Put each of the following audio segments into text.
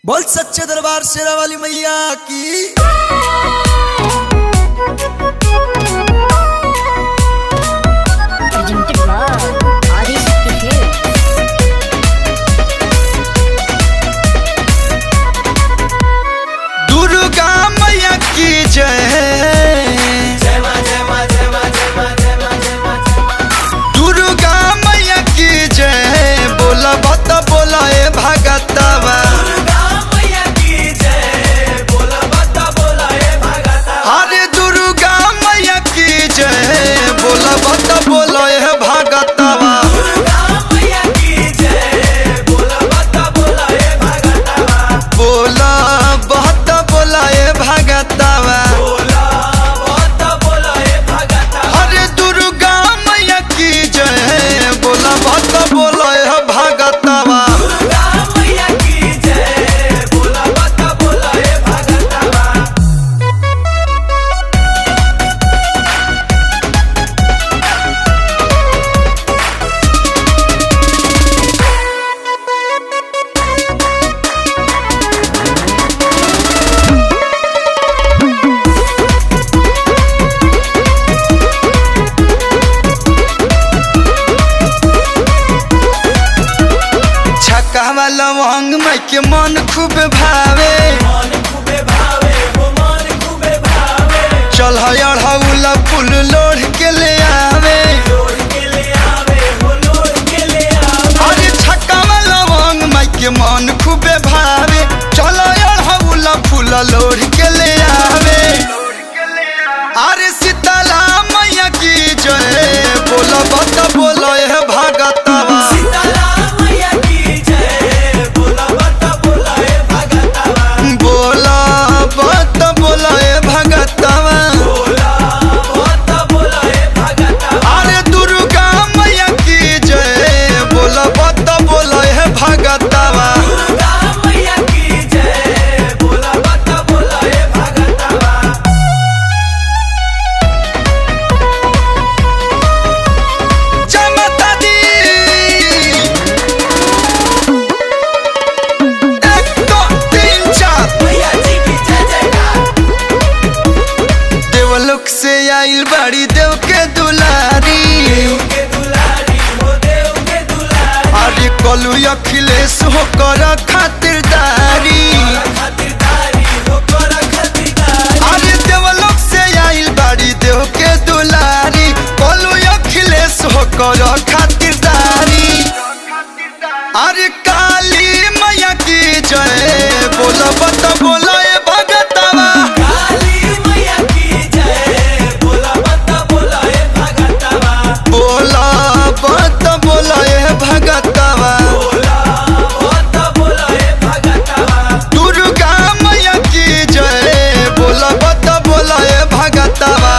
बोल सच्चे दरबार शेरा वाली मैया की। दुर्गा मैया की जय, दुर्गा मैया की जय। बोला बता बोला ए भगतवा, अरे दुर्गा मैया की जय। बोला बता बोला ए भगतवा, बोला बता बोला ए भगतवा। अरे दुर्गा मैया की जय। बोला बता बोला ए भगतवा। कहवा लवंग माई के मन खूब भावे, चल अढ़ौला फूल लोढ़ के ले आवे। अरे छक्कावा लवंग माई के मन खूब भावे, चल अढ़ौला फूल लोढ़ के ले आवे। अरे शीतला मैया की जय। बोला बता बोला ए भगतवा, से आइल बड़ी देव के दुलारी। अरे कलू अखिलेश हो कर खातिरदारी। अरे देवलोक से आइल बड़ी देव के दुलारी, कलू अखिलेश हो कर खातिरदारी। अरे काली मैया की जय। बोला बता बोला ए भगतवा, दुर्गा मैया की जय। बोला बता बोला ए भगतवा,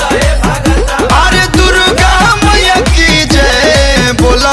अरे दुर्गा मैया की जय। बोला